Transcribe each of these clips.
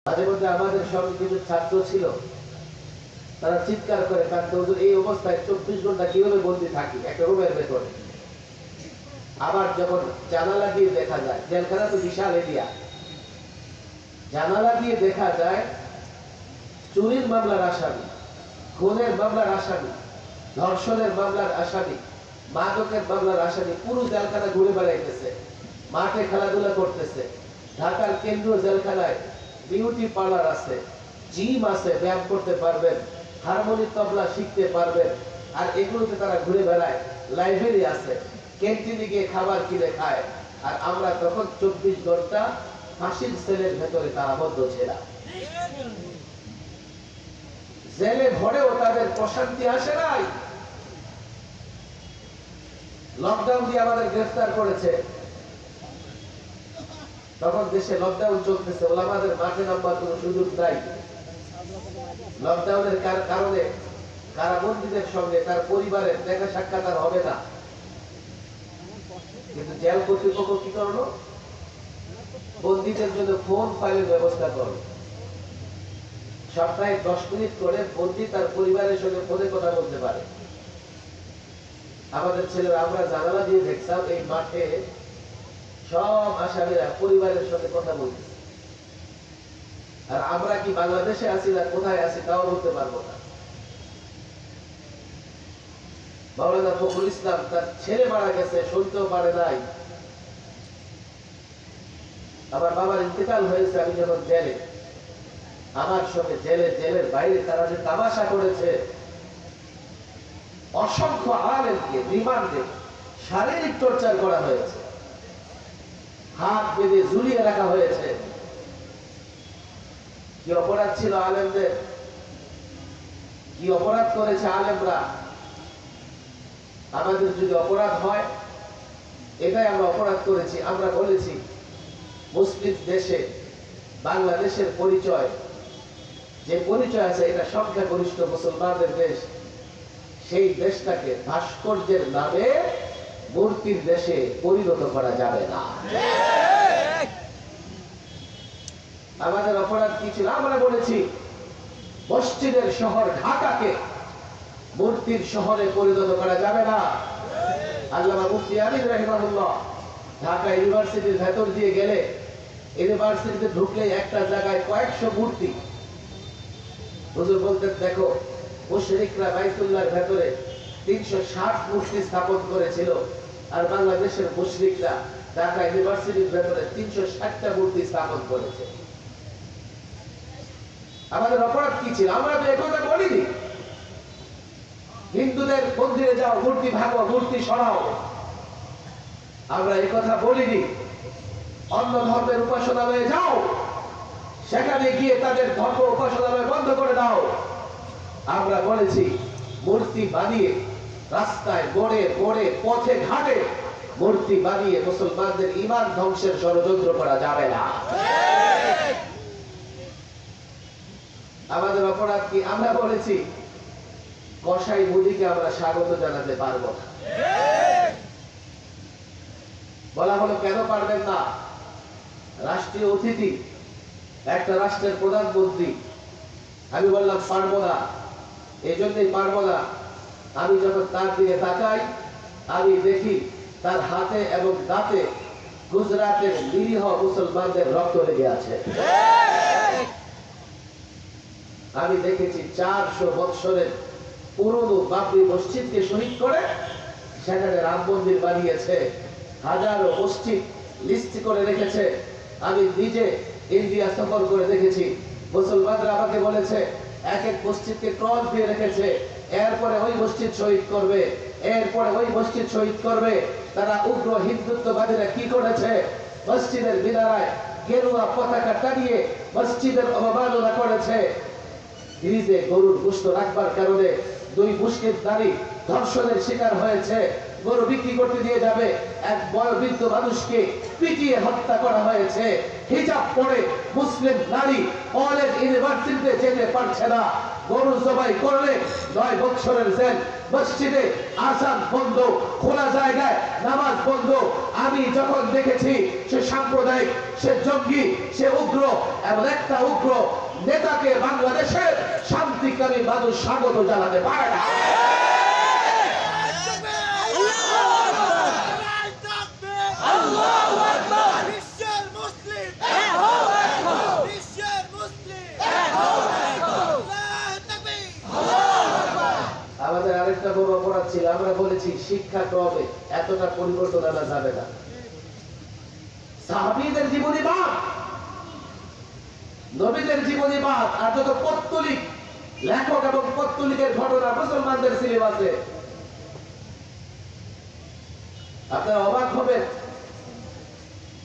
মাঝে মধ্যে আমাদের সঙ্গে কিছু ছাত্র ছিল, তারা চিৎকার করে কাঁদতো, হুজুর এই অবস্থায় 24 ঘন্টা কিভাবে বন্দি থাকি একটা রুমের ভেতরে। আবার যখন জানালা দিয়ে দেখা যায়, জেলখানা তো বিশাল এরিয়া, জানালা দিয়ে দেখা যায় চুরির মামলার আসামি, খুনের মামলার আসামি, ধর্ষণের মামলার আসামি, মাদকের মামলার আসামি পুরো জেলখানা ঘুরে বেড়াইতেছে, মাঠে খেলাধুলা করতেছে। ঢাকার কেন্দ্রীয় জেলখানায় বিউটি পার্লার আছে, জিম আছে, ব্যায়াম করতে পারবেন, হারমোনি তবলা শিখতে পারবেন। আর এগুলোতে তারা ঘুরে বেড়ায়। লাইব্রেরি আছে, ক্যান্টিনে গিয়ে খাবার কিনে খায়। আর আমরা তখন 24 ঘন্টা ফাঁসির সেলের ভেতরে তারা বদ্ধ ছিলাম। জেলে ভরেও তাদের প্রশান্তি আসে নাই। লকডাউন দিয়ে আমাদের গ্রেফতার করেছে, তখন দেশে লকডাউন চলতেছে, ওলামাদের মাঠে নামবার কোনো সুযোগ নাই। লকডাউনের কারণে কারাবন্দীদের সঙ্গে তার পরিবারের দেখা সাক্ষাৎ আর হবে না। কিন্তু জেল কর্তৃপক্ষ কি করলো? বন্দীদের জন্য ফোন ফাইলের ব্যবস্থা করলো। সপ্তাহে 10 মিনিট করে বন্দী তার পরিবারের সঙ্গে ফোনে কথা বলতে পারে। আমাদের ছেলেরা, আমরা জানালা দিয়ে দেখতাম এই মাঠে সব আসামিরা পরিবারের সঙ্গে কথা বলতেছে। আর আমরা কি বাংলাদেশে আছি না কোথায় আছি তাও বলতে পারবো না। মাওলানা ফখরুল ইসলাম তার ছেলে মারা গেছে, শুনতেও পারে নাই। আমার বাবার ইন্তেকাল হয়েছে আমি যখন জেলে, আমার সঙ্গে জেলের বাইরে তারা যে তামাশা করেছে, অসংখ্য আলেমকে রিমান্ডে শারীরিক টর্চার করা হয়েছে, হাত বেঁধে ঝুলিয়ে রাখা হয়েছে। কি অপরাধ ছিল আলেমদের? কি অপরাধ করেছে আলেমরা? আমাদের যদি অপরাধ হয়, এটাই আমরা অপরাধ করেছি। আমরা বলেছি মুসলিম দেশে বাংলাদেশের পরিচয়, যে পরিচয় আছে এটা সংখ্যাগরিষ্ঠ মুসলমানদের দেশ। সেই দেশটাকে ভাস্কর্যের নামে মূর্তির দেশে পরিণত করা যাবে না। আমাদের অপরাধ কি ছিল? আমরা বলেছি মসজিদের শহর ঢাকাকে মূর্তির শহরে পরিণত করা যাবে না। আল্লামা মুফতি আমিন রাহিমাহুল্লাহ ঢাকা ইউনিভার্সিটির ভেতর দিয়ে গেলে, ইউনিভার্সিটিতে ঢুকলে একটা জায়গায় কয়েকশো মূর্তি। হুজুর বলতেন, দেখো মুশরিকরা বাইতুল্লাহর ভেতরে 360 মূর্তি স্থাপন করেছিল, আর বাংলাদেশের মুশরিকরা ঢাকা ইউনিভার্সিটির ভেতরে 360টা মূর্তি স্থাপন করেছে। আমাদের অপরাধ কি ছিল? আমরা তো একথা বলিনি হিন্দুদের মন্দিরে যাও, মূর্তি ভাঙো, মূর্তি সরাও। আমরা একথা বলিনি অন্য ধর্মের উপাসনালয়ে যাও, সেখানে গিয়ে তাদের ধর্ম উপাসনালয় বন্ধ করে দাও। আমরা বলেছি মূর্তি বানিয়ে রাস্তায়, মোড়ে মোড়ে, পথে ঘাটে মূর্তি বানিয়ে মুসলমানদের ঈমান ধ্বংসের ষড়যন্ত্র করা যাবে না। আমাদের অপরাধ কি? আমরা বলেছি কসাই মুদিকে আমরা স্বাগত জানাতে পারবো না। বলা হলো কেন পারবেন না? রাষ্ট্রীয় অতিথি, একটা রাষ্ট্রের প্রধানমন্ত্রী। আমি বললাম পারবো না। এই জন্যই পারবো না, আমি যখন তার দিকে তাকাই, আমি দেখি তার হাতে এবং দাঁতে গুজরাটের নিরীহ মুসলমানদের রক্ত লেগে আছে। আমি দেখেছি 400 বৎসরের পুরনো বাবরি মসজিদকে শহীদ করে সেখানে রাম মন্দির বানিয়েছে, হাজারো মসজিদ লিস্ট করে রেখেছে। আমি নিজে ইন্ডিয়া সফর করে দেখেছি, মুসলমানরা আমাকে বলেছে এক এক মসজিদকে ক্রস দিয়ে রেখেছে, এরপরে ওই মসজিদ শহীদ করবে, এরপরে ওই মসজিদ শহীদ করবে। তারা উগ্র হিন্দুত্ববাদীরা কি করেছে? মসজিদের মিনারায় গেরুয়া পতাকা টানিয়ে মসজিদের অবমাননা করেছে। ফ্রিজে গরুর গোশত রাখবার কারণে 2 মুসলিম নারী ধর্ষণের শিকার হয়েছে। গরু বিক্রি করতে দিয়ে যাবে। এক বয়োবৃদ্ধ মানুষকে পিটিয়ে হত্যা করা হয়েছে। হিজাব পরে মুসলিম নারী কলেজ ইউনিভার্সিটিতে যেতে পারছে না। গরু জবাই করলে 9 বছরের জেল। মসজিদে আযান বন্ধ, খোলা জায়গায় নামাজ বন্ধ। আমি যখন দেখেছি সে সাম্প্রদায়িক, সে জঙ্গি, সে উগ্র, এমন একটা উগ্র নেতাকে বাংলাদেশের শান্তিকামী মানুষ স্বাগত জানাতে পারে না। আমাদের আরেকটা বড় অপরাধ ছিল, আমরা বলেছি শিক্ষা কবে, এতটা পরিবর্তন আনা যাবে না। সাহাবীদের জীবনী বাদ, নবীদের জীবনী বাদ, আর যত পৌত্তলিক লেখক এবং পৌত্তলিকের ঘটনা মুসলমানদের সিলেবাসে, আপনারা অবাক হবেন।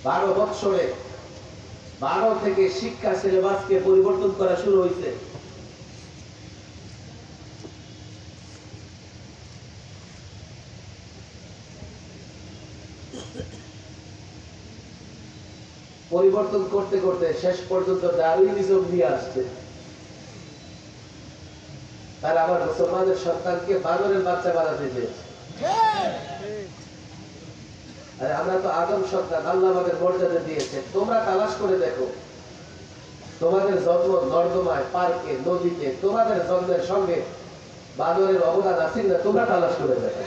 12 বছরে 12 থেকে শিক্ষা সিলেবাসকে পরিবর্তন করা শুরু হয়েছে। পরিবর্তন করতে করতে শেষ পর্যন্ত ডারউইনিজম নিয়ে আসছে। তারা আবার মুসলমানের সন্তানকে বানরের বাচ্চা বানাতে চেয়েছে। আমরা তো আদম সন্তান, আল্লাহ আমাদের মর্যাদা দিয়েছে। তোমরা তালাশ করে দেখো, তোমাদের জন্ম নর্দমায়, পার্কে, নদীতে, তোমাদের জন্মের সঙ্গে বানরের অবদান আছে না? তোমরা তালাশ করে দেখো।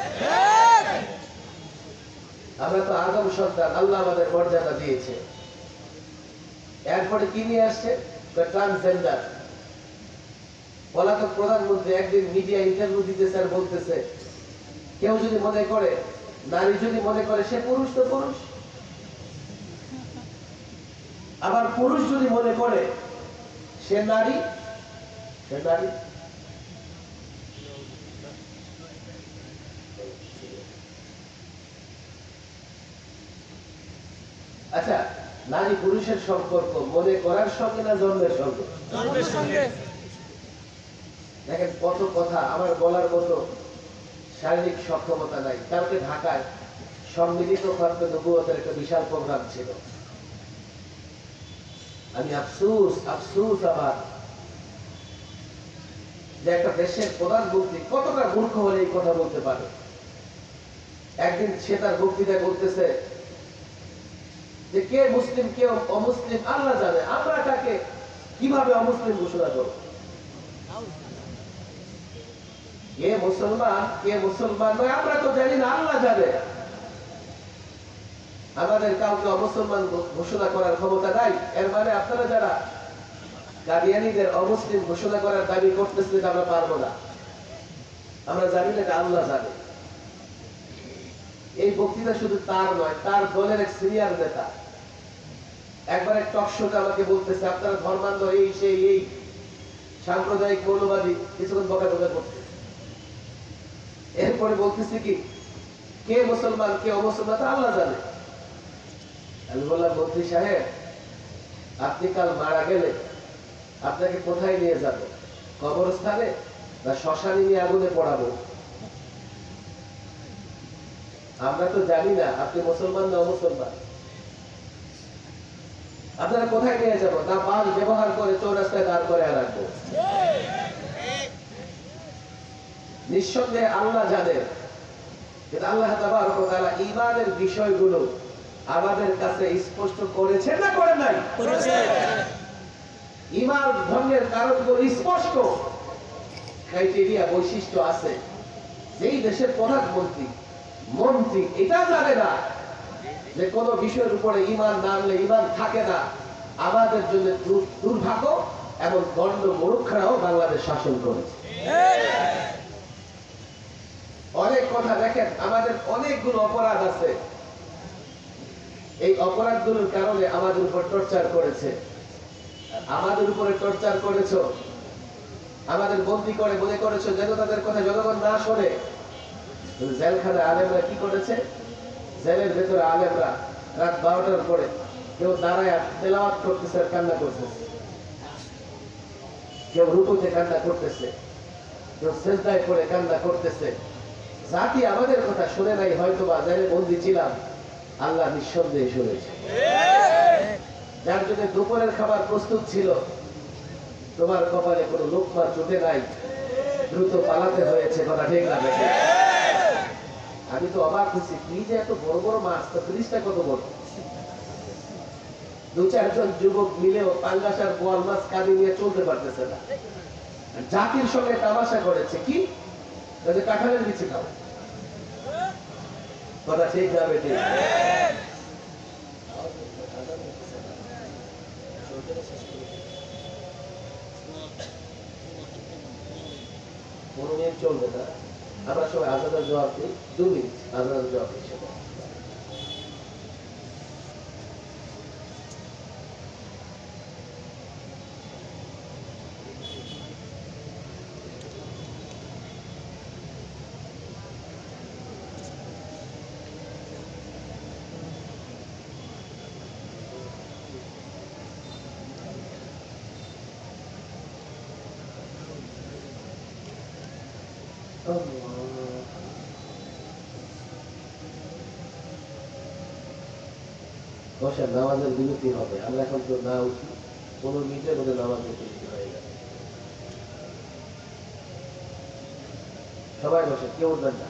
আমরা তো আদম সন্তান, আল্লাহ আমাদের মর্যাদা দিয়েছে। এরপরে কি নিয়ে আসছে? ট্রান্সজেন্ডার। পলাতক প্রধানমন্ত্রী একদিন মিডিয়া ইন্টারভিউ দিতেছে আর বলতেছে, কেউ যদি মনে করে, নারী যদি মনে করে সে পুরুষ, তো পুরুষ। আবার পুরুষ যদি মনে করে সে নারী, সে নারী। আচ্ছা, নারী পুরুষের সম্পর্ক মনে করার সঙ্গে না জন্মের সঙ্গে? জন্মের সঙ্গে। দেখেন কত কথা, আমার বলার মতো শারীরিক সক্ষমতা নাই। কালকে ঢাকায় সম্মিলিত খতমে নবুয়তের একটা বিশাল প্রোগ্রাম ছিল। আমি আফসোস আবার যে একটা দেশের প্রধানমন্ত্রী কতটা মূর্খ হলে এই কথা বলতে পারে। একদিন সে তার বক্তৃতায় বলতেছে যে কে মুসলিম কে অমুসলিম আল্লাহ জানে, আমরা তাকে কিভাবে অমুসলিম ঘোষণা করব? কে মুসলমান কে মুসলমান নয় আমরা তো জানি না, আল্লাহ জানে। আমাদের কাউকে অমুসলমান ঘোষণা করার ক্ষমতা নাই। এর মানে আপনারা যারা কাদিয়ানীদের অমুসলিম ঘোষণা করার দাবি করতেছেন আমরা পারবো না। আমরা জানি না, আল্লাহ জানে। এই বক্তৃতা শুধু তার নয়, তার দলের এক সিনিয়র নেতা একবার এক টক শোতে আমাকে বলতেছে, আপনারা ধর্মান্ধ, এই সেই, এই সাম্প্রদায়িক মৌলবাদী, কিছুক্ষণ বকাঝকা করতে। এরপরে বলতেছে কি, কে মুসলমান কে অমুসলমান আল্লাহ জানে। আমি বললাম, মন্ত্রী সাহেব, আপনি কাল মারা গেলে আপনাকে কোথায় নিয়ে যাবো? কবরস্থানে না শ্মশানে নিয়ে আগুনে পড়াবো? আমরা তো জানি না আপনি মুসলমান না অমুসলমান। আপনারা কোথায় নিয়ে যাবো? না বাল ব্যবহার করে চৌরাস্তায় দাঁড় করে রাখবো? নিঃসন্দেহে আল্লাহ জানেন, কিন্তু আল্লাহ তাবারক ওয়া তাআলা ঈমানের বিষয়গুলো আমাদের কাছে স্পষ্ট করেছে না করে নাই? করেছে। ঈমান ভঙ্গের কারণগুলো স্পষ্ট, ক্রাইটেরিয়া বৈশিষ্ট্য আছে। যেই দেশের প্রধানমন্ত্রী মন্ত্রী এটা জানে না যে কোন বিষয়ের উপরে ঈমান না আনলে ঈমান থাকে না, আমাদের জন্য দুর্ভাগ্য। এবং দণ্ড মূর্খরাও বাংলাদেশ শাসন করেছে। অনেক কথা দেখেন, আমাদের অনেকগুলো অপরাধ আছে। এই অপরাধগুলোর কারণে আমাদের উপর টর্চার করেছে। আমাদের উপরে টর্চার করেছো, আমাদের বন্দী করে মনে করেছো যেন তাদের কথা জনগণ না শোনে। জেলখানে আলেমরা কি করেছে? জেলের ভেতরে আলেমরা রাত 12টার পরে কেউ দাঁড়ায় তেলাওয়াত করতেছে আর কান্না করতেছে, কেউ রুকুতে কান্না করতেছে, কেউ সেজদায় পড়ে কান্না করতেছে, জাতি আমাদের কথা শুনে নাই, হয়তো বাজারে বন্দি ছিলাম, আল্লাহ নিঃসন্দেহে শুনেছে। যার জন্য দুপুরের খাবার প্রস্তুত ছিল, তোমার কপালে কোনো লোকমা জুটে নাই, দ্রুত পালাতে হয়েছে, কথা ঠিক না বেশি? আমি তো অবাক হচ্ছি, ফ্রিজে এত বড় বড় মাছ, তো ফ্রিজটা কত বড়? দু চারজন যুবক মিলেও পাঙ্গাস আর বোয়াল মাছ কাঁধে নিয়ে চলতে পারতেছে না। জাতির সঙ্গে তামাশা করেছে কি, কাঁঠালের বিচি খাও, কথা ঠিক না বেশি? চলবে না, আমরা সবাই আজাদের জবাব দিই, 2 মিনিট আজাদের জবাব দিই। বসেন, নামাজের বিরতি হবে। আমরা এখন তো না উঠি, 15 মিনিটের মধ্যে নামাজের বিরতি হয়ে যাবে। সবাই বসে, কেউ উঠবেন না।